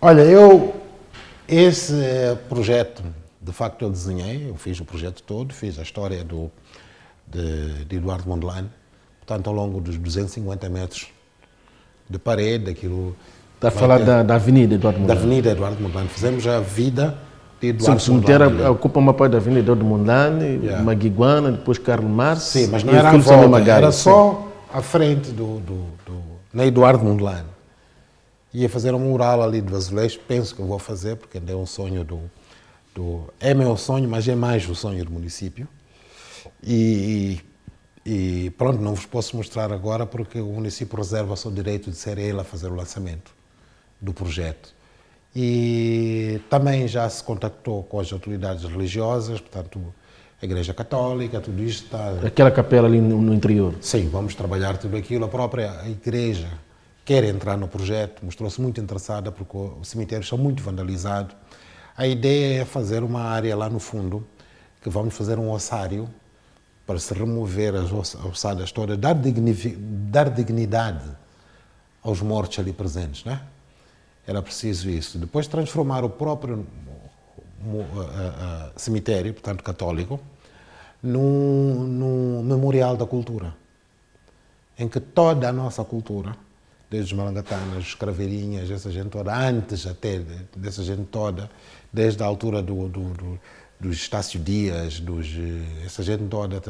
Olha, esse projeto, de facto, eu desenhei, eu fiz o projeto todo, fiz a história de Eduardo Mondlane, portanto, ao longo dos 250 metros de parede, aquilo... Está a falar da Avenida Eduardo Mondlane. Da Avenida Eduardo Mondlane. Fizemos a vida de Eduardo Mondlane. O cemitério ocupa uma parte da Avenida Eduardo Mondlane, Maguiguana, depois Carlos Marx. Sim, mas não era a volta, era só à frente na Eduardo Mondlane. Ia fazer um mural ali de azulejo, penso que eu vou fazer, porque é um sonho é meu sonho, mas é mais o sonho do município. E pronto, não vos posso mostrar agora porque o município reserva-se o direito de ser ele a fazer o lançamento do projeto. E também já se contactou com as autoridades religiosas, portanto, a Igreja Católica, tudo isto está... Aquela capela ali no interior. Sim, vamos trabalhar tudo aquilo. A própria Igreja quer entrar no projeto, mostrou-se muito interessada porque os cemitérios são muito vandalizados. A ideia é fazer uma área lá no fundo, que vamos fazer um ossário, para se remover as ossadas todas, dar dignidade aos mortos ali presentes, né? Era preciso isso. Depois transformar o próprio cemitério, portanto católico, num memorial da cultura, em que toda a nossa cultura, desde os malangatanas, os craveirinhas, essa gente toda, antes até dessa gente toda, desde a altura dos Estácio Dias, essa gente toda,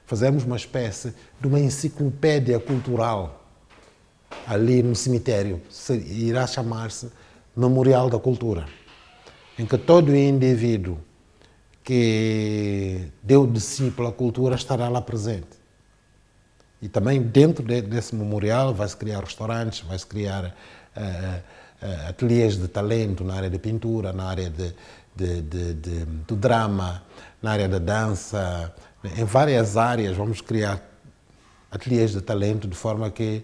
fazemos uma espécie de uma enciclopédia cultural ali no cemitério. Irá chamar-se Memorial da Cultura, em que todo indivíduo que deu de si pela cultura estará lá presente. E também dentro desse memorial vai-se criar restaurantes, vai-se criar ateliês de talento na área de pintura, na área do drama, na área da dança, em várias áreas vamos criar ateliês de talento de forma que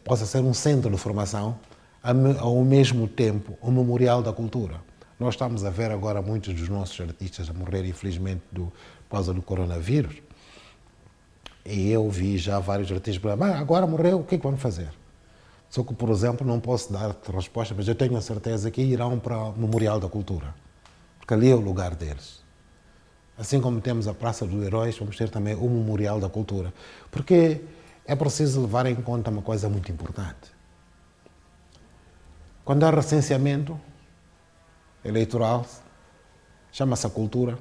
possa ser um centro de formação, ao mesmo tempo um memorial da cultura. Nós estamos a ver agora muitos dos nossos artistas a morrer, infelizmente, por causa do coronavírus. E eu vi já vários artistas falando, agora morreu, o que é que vamos fazer? Só que, por exemplo, não posso dar resposta, mas eu tenho a certeza que irão para o Memorial da Cultura, porque ali é o lugar deles. Assim como temos a Praça dos Heróis, vamos ter também o Memorial da Cultura, porque é preciso levar em conta uma coisa muito importante. Quando há recenseamento eleitoral, chama-se a cultura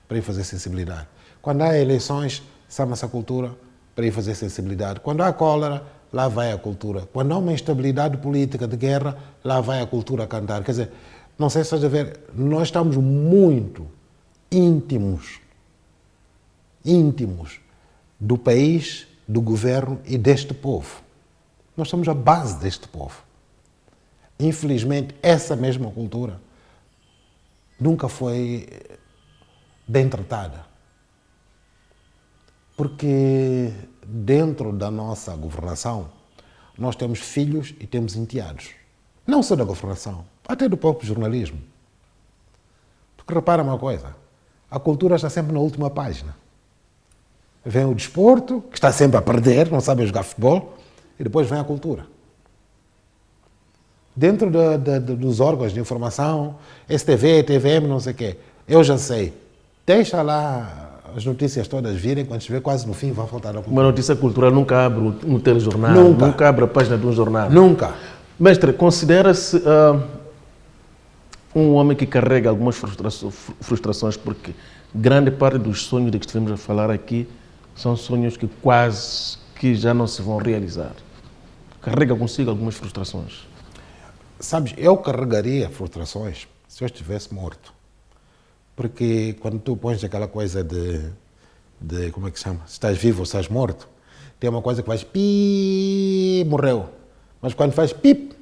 para ir fazer sensibilidade. Quando há eleições, chama-se a cultura para ir fazer sensibilidade. Quando há cólera, lá vai a cultura. Quando há uma instabilidade política de guerra, lá vai a cultura a cantar. Quer dizer, não sei se estás a ver, nós estamos muito íntimos do país, do governo e deste povo. Nós somos a base deste povo. Infelizmente, essa mesma cultura nunca foi bem tratada. Porque dentro da nossa governação, nós temos filhos e temos enteados. Não só da governação, até do próprio jornalismo. Porque repara uma coisa, a cultura está sempre na última página. Vem o desporto, que está sempre a perder, não sabe jogar futebol, e depois vem a cultura. Dentro dos órgãos de informação, STV, TVM, não sei o quê, eu já sei, deixa lá as notícias todas virem, quando estiver quase no fim, vai faltar a cultura. Uma notícia cultural nunca abre um telejornal, nunca abre a página de um jornal. Nunca. Mestre, considera-se um homem que carrega algumas frustrações, porque grande parte dos sonhos de que estivemos a falar aqui são sonhos que quase que já não se vão realizar. Carrega consigo algumas frustrações. Sabes, eu carregaria frustrações se eu estivesse morto. Porque quando tu pões aquela coisa de como é que se chama? Se estás vivo ou estás morto, tem uma coisa que faz pi, morreu. Mas quando faz pip,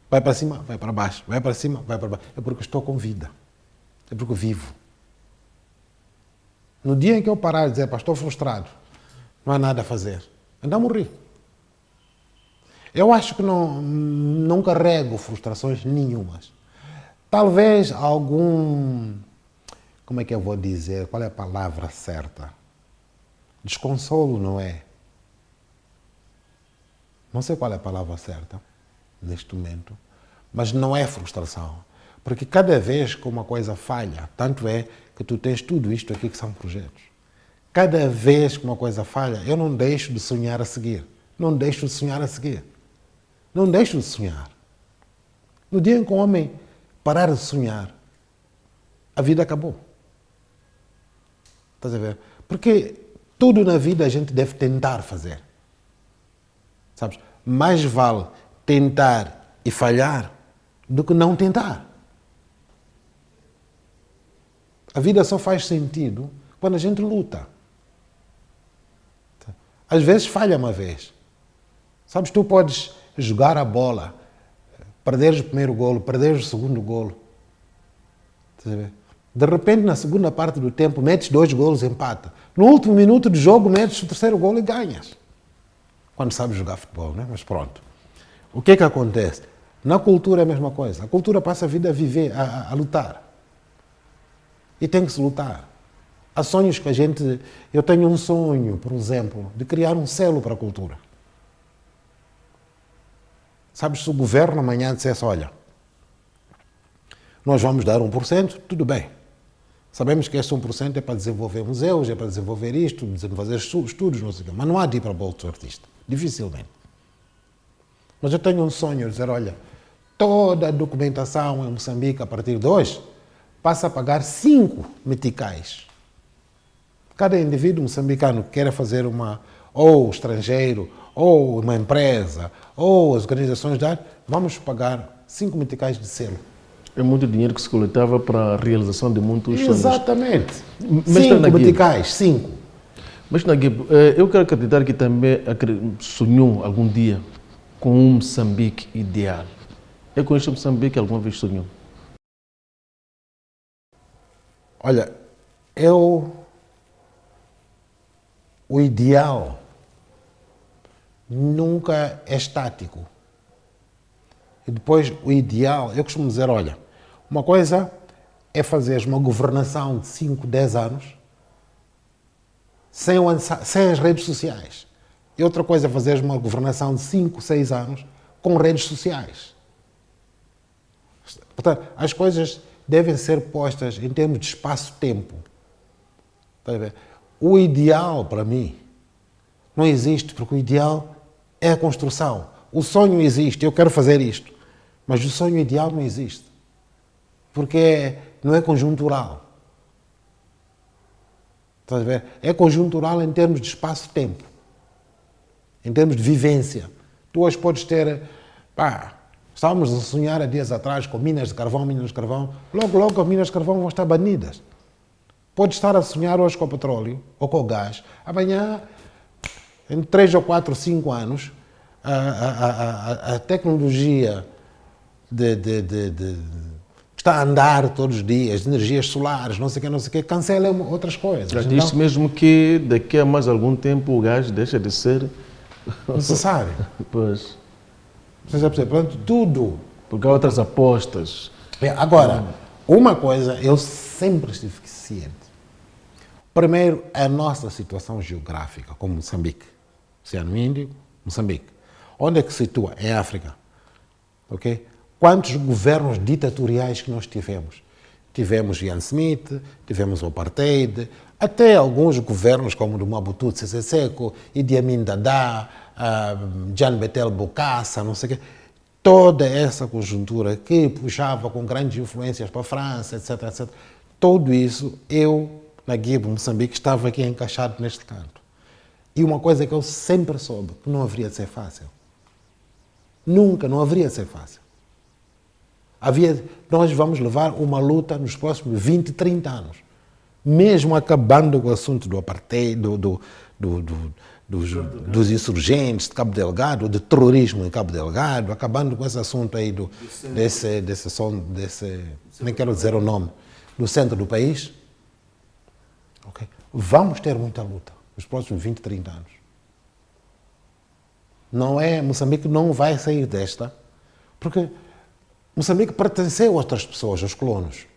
vai para cima, vai para baixo, vai para cima, vai para baixo. É porque estou com vida. É porque eu vivo. No dia em que eu parar de dizer, pá, estou frustrado, não há nada a fazer, ainda morri. Eu acho que não carrego frustrações nenhumas. Talvez algum... Como é que eu vou dizer? Qual é a palavra certa? Desconsolo, não é? Não sei qual é a palavra certa neste momento, mas não é frustração. Porque cada vez que uma coisa falha, tanto é que tu tens tudo isto aqui que são projetos. Cada vez que uma coisa falha, eu não deixo de sonhar a seguir. Não deixo de sonhar a seguir. Não deixo de sonhar. No dia em que o homem parar de sonhar, a vida acabou. Estás a ver? Porque tudo na vida a gente deve tentar fazer. Sabes? Mais vale tentar e falhar do que não tentar. A vida só faz sentido quando a gente luta. Às vezes falha uma vez. Sabes, tu podes jogar a bola, perderes o primeiro golo, perderes o segundo golo. Estás a ver? De repente, na segunda parte do tempo, metes 2 golos e empata. No último minuto do jogo, metes o 3º golo e ganhas. Quando sabes jogar futebol, né? Mas pronto. O que é que acontece? Na cultura é a mesma coisa. A cultura passa a vida a viver, a lutar. E tem que se lutar. Há sonhos que a gente... Eu tenho um sonho, por exemplo, de criar um selo para a cultura. Sabes, se o governo amanhã dissesse, olha, nós vamos dar 1%, tudo bem. Sabemos que esse 1% é para desenvolver museus, é para desenvolver isto, fazer estudos, não sei o quê. Mas não há de ir para bolsa do artista. Dificilmente. Mas eu tenho um sonho de dizer, olha, toda a documentação em Moçambique, a partir de hoje, passa a pagar 5 meticais. Cada indivíduo moçambicano que queira fazer ou estrangeiro, ou uma empresa, ou as organizações de arte, vamos pagar 5 meticais de selo. É muito dinheiro que se coletava para a realização de muitos sonhos. Exatamente. 5 meticais, 5. Mas, Naguib, eu quero acreditar que também sonhou algum dia com um Moçambique ideal. É com este Moçambique que alguma vez sonhou? Olha, o ideal nunca é estático. E depois, o ideal, eu costumo dizer, olha, uma coisa é fazer uma governação de 5, 10 anos sem as redes sociais. E outra coisa é fazer uma governação de 5, 6 anos com redes sociais. Portanto, as coisas devem ser postas em termos de espaço-tempo. O ideal, para mim, não existe, porque o ideal é a construção. O sonho existe, eu quero fazer isto, mas o sonho ideal não existe, porque não é conjuntural. Estás a ver? É conjuntural em termos de espaço-tempo, em termos de vivência. Tu hoje podes ter... estávamos a sonhar há dias atrás com minas de carvão, logo as minas de carvão vão estar banidas. Podes estar a sonhar hoje com o petróleo ou com o gás. Amanhã, em 3 ou 4 ou 5 anos, a tecnologia está a andar todos os dias, energias solares, não sei o que, cancela outras coisas. Já disse mesmo que daqui a mais algum tempo o gás deixa de ser necessário. Pois. Portanto, tudo. Porque há outras apostas. Agora, uma coisa eu sempre estive ciente. Primeiro, a nossa situação geográfica, como Moçambique. Oceano Índico, Moçambique. Onde é que se situa? Em África. Ok? Quantos governos ditatoriais que nós tivemos? Tivemos Ian Smith, tivemos o Apartheid, até alguns governos como o do Mobutu Sese Seko, Idi Amin Dada, Jean Betel Bokassa, não sei o quê. Toda essa conjuntura que puxava com grandes influências para a França, etc, etc. Tudo isso, eu, na Guibo, Moçambique, estava aqui encaixado neste canto. E uma coisa que eu sempre soube, que não haveria de ser fácil. Nunca, não haveria de ser fácil. Nós vamos levar uma luta nos próximos 20, 30 anos. Mesmo acabando com o assunto do apartheid, dos insurgentes de Cabo Delgado, de terrorismo em Cabo Delgado, acabando com esse assunto aí nem quero dizer o nome, do centro do país. Okay? Vamos ter muita luta nos próximos 20, 30 anos. Moçambique não vai sair desta, porque Moçambique pertenceu a outras pessoas, aos colonos.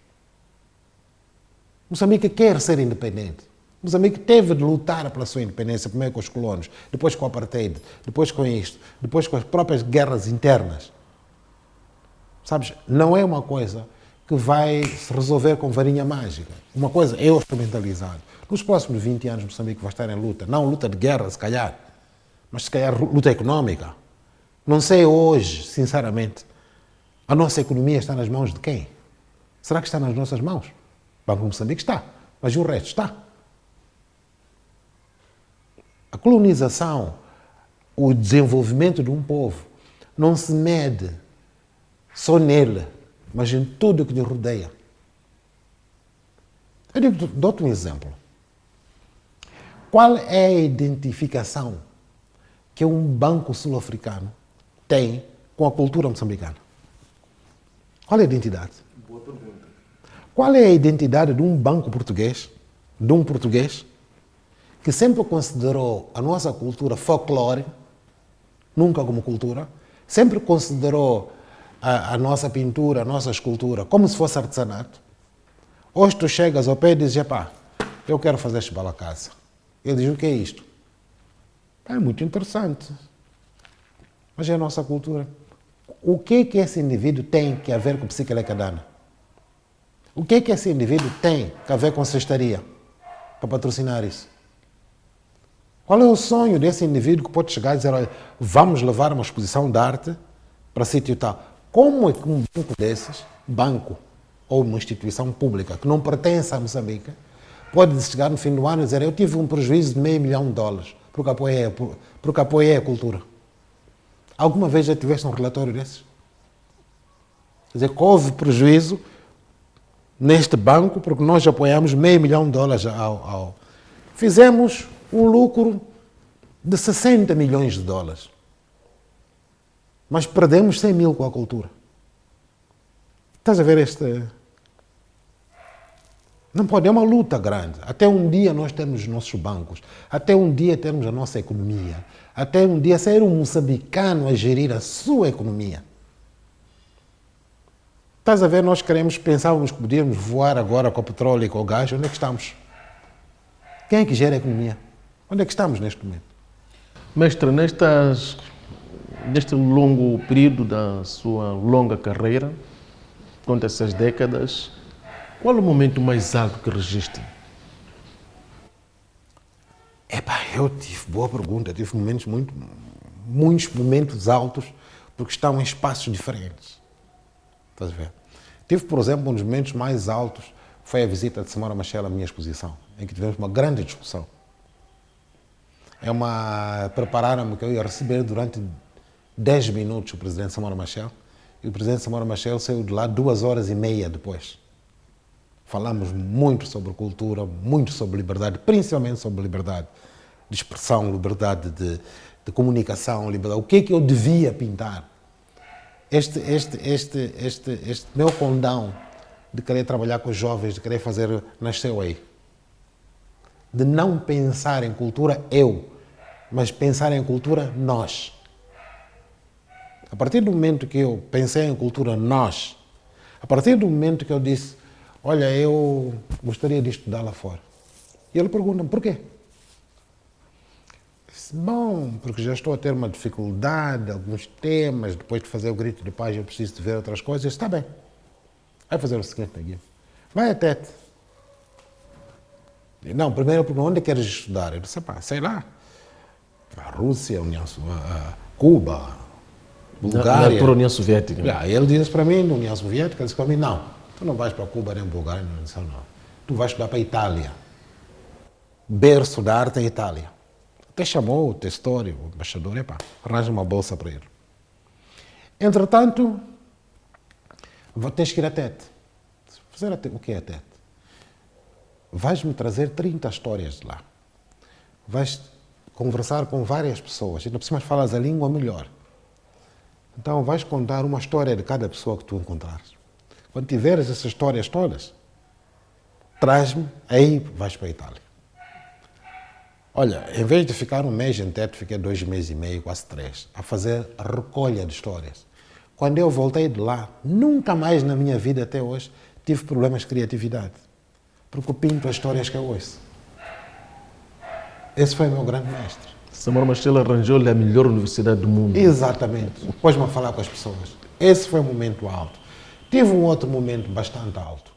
Moçambique quer ser independente. Moçambique teve de lutar pela sua independência, primeiro com os colonos, depois com o apartheid, depois com isto, depois com as próprias guerras internas. Sabes, não é uma coisa que vai se resolver com varinha mágica. Uma coisa é instrumentalizado. Nos próximos 20 anos Moçambique vai estar em luta. Não luta de guerra, se calhar, mas se calhar luta económica. Não sei hoje, sinceramente, a nossa economia está nas mãos de quem? Será que está nas nossas mãos? O Banco de Moçambique está, mas e o resto está. A colonização, o desenvolvimento de um povo, não se mede só nele, mas em tudo o que lhe rodeia. Eu dou-te um exemplo. Qual é a identificação que um banco sul-africano tem com a cultura moçambicana? Qual é a identidade? Boa pergunta. Qual é a identidade de um banco português, de um português, que sempre considerou a nossa cultura folclore, nunca como cultura, sempre considerou a nossa pintura, a nossa escultura, como se fosse artesanato. Hoje tu chegas ao pé e dizes, eu quero fazer este balacasa. Ele diz, o que é isto? É muito interessante, mas é a nossa cultura. O que esse indivíduo tem que a ver com psiquelecadana? O que esse indivíduo tem que a ver com cestaria para patrocinar isso? Qual é o sonho desse indivíduo que pode chegar e dizer, olha, vamos levar uma exposição de arte para sítio tal? Como é que um banco desses, banco ou uma instituição pública que não pertence a Moçambique, pode chegar no fim do ano e dizer, eu tive um prejuízo de $500 mil porque apoiei a cultura? Alguma vez já tiveste um relatório desses? Quer dizer, que houve prejuízo neste banco porque nós apoiamos $500 mil Fizemos um lucro de $60 milhões. Mas perdemos 100 mil com a cultura. Estás a ver Não pode, é uma luta grande. Até um dia nós temos os nossos bancos, até um dia termos a nossa economia, até um dia ser um moçambicano a gerir a sua economia. Estás a ver, nós pensávamos que podíamos voar agora com o petróleo e com o gás. Onde é que estamos? Quem é que gera a economia? Onde é que estamos neste momento? Mestre, neste longo período da sua longa carreira, quanto a essas décadas, qual é o momento mais alto que registra? Eu tive, boa pergunta, tive muitos momentos altos, porque estão em espaços diferentes. Estás a ver? Tive, por exemplo, um dos momentos mais altos, foi a visita de Samora Machel à minha exposição, em que tivemos uma grande discussão. Prepararam-me que eu ia receber durante 10 minutos o presidente Samora Machel, e o presidente Samora Machel saiu de lá 2h30 depois. Falamos muito sobre cultura, muito sobre liberdade, principalmente sobre liberdade de expressão, liberdade de comunicação, liberdade. O que é que eu devia pintar? Este meu condão de querer trabalhar com os jovens, de querer fazer, nasceu aí. De não pensar em cultura mas pensar em cultura nós. A partir do momento que eu pensei em cultura nós, a partir do momento que eu disse, olha, eu gostaria de estudar lá fora. E ele pergunta-me, por quê? Eu disse, bom, porque já estou a ter uma dificuldade, alguns temas, depois de fazer o grito de paz eu preciso de ver outras coisas. Eu disse, está bem, vai fazer o seguinte aqui, vai a Tete. Não, primeiro pergunta, onde queres estudar? Eu disse, sei lá, a Rússia, a Cuba, Bulgária. Na União Soviética. Ele disse para mim, na União Soviética, ele disse para mim, não, tu não vais para Cuba nem Bulgária, não. Tu vais estudar para a Itália. Berço da arte é a Itália. Até chamou o Testori, o embaixador, arranja uma bolsa para ele. Entretanto, tens que ir a Tete. O que é a Tete? Vais-me trazer 30 histórias de lá. Vais conversar com várias pessoas. E não precisas falar a língua melhor. Então vais contar uma história de cada pessoa que tu encontrares. Quando tiveres essas histórias todas, traz-me, aí vais para a Itália. Olha, em vez de ficar um mês em Tete, fiquei 2 meses e meio, quase 3, a fazer a recolha de histórias. Quando eu voltei de lá, nunca mais na minha vida até hoje, tive problemas de criatividade. Porque eu pinto as histórias que eu ouço. Esse foi o meu grande mestre. Samora Machel arranjou-lhe a melhor universidade do mundo. Exatamente. Pôs-me a falar com as pessoas. Esse foi um momento alto. Tive um outro momento bastante alto.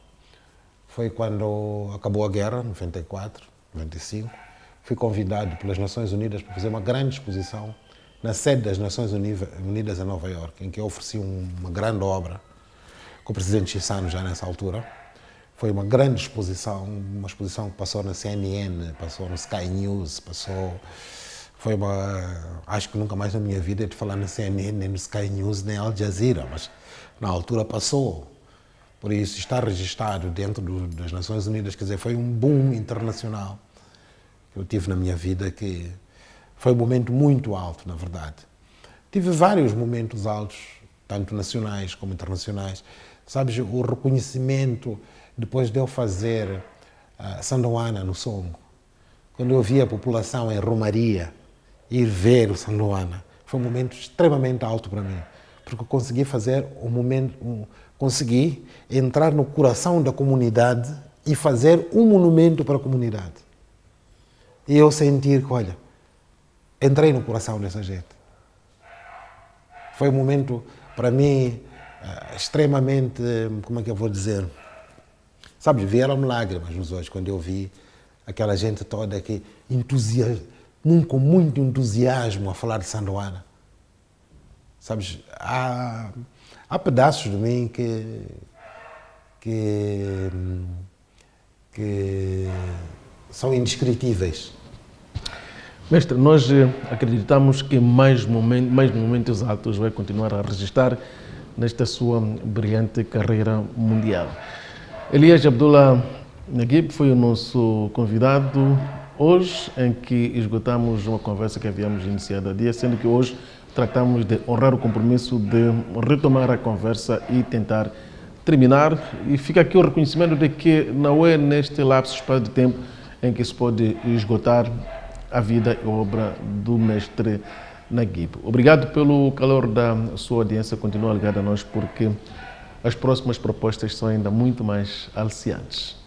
Foi quando acabou a guerra, 94, 95. Fui convidado pelas Nações Unidas para fazer uma grande exposição na sede das Nações Unidas em Nova Iorque, em que eu ofereci uma grande obra com o presidente Chissano já nessa altura. Foi uma grande exposição, uma exposição que passou na CNN, passou no Sky News, acho que nunca mais na minha vida de falar na CNN, nem no Sky News, nem Al Jazeera, mas na altura passou. Por isso está registado dentro das Nações Unidas, quer dizer, foi um boom internacional que eu tive na minha vida, que foi um momento muito alto, na verdade. Tive vários momentos altos, tanto nacionais como internacionais. Sabes, o reconhecimento, depois de eu fazer Sandoana no Songo, quando eu vi a população em Romaria ir ver o Sandoana, foi um momento extremamente alto para mim, porque eu consegui fazer consegui entrar no coração da comunidade e fazer um monumento para a comunidade. E eu sentir que, olha, entrei no coração dessa gente. Foi um momento, para mim, extremamente, como é que eu vou dizer? Sabes, vieram-me lágrimas nos olhos quando eu vi aquela gente toda que com muito entusiasmo a falar de Sandoana. Sabes, há pedaços de mim que são indescritíveis. Mestre, nós acreditamos que mais momentos altos vai continuar a registrar nesta sua brilhante carreira mundial. Elias Abdullah Naguib foi o nosso convidado hoje, em que esgotamos uma conversa que havíamos iniciado há dias, sendo que hoje tratamos de honrar o compromisso de retomar a conversa e tentar terminar. E fica aqui o reconhecimento de que não é neste lapso espaço de tempo em que se pode esgotar a vida e obra do mestre Naguib. Obrigado pelo calor da sua audiência, continua ligado a nós, porque as próximas propostas são ainda muito mais aliciantes.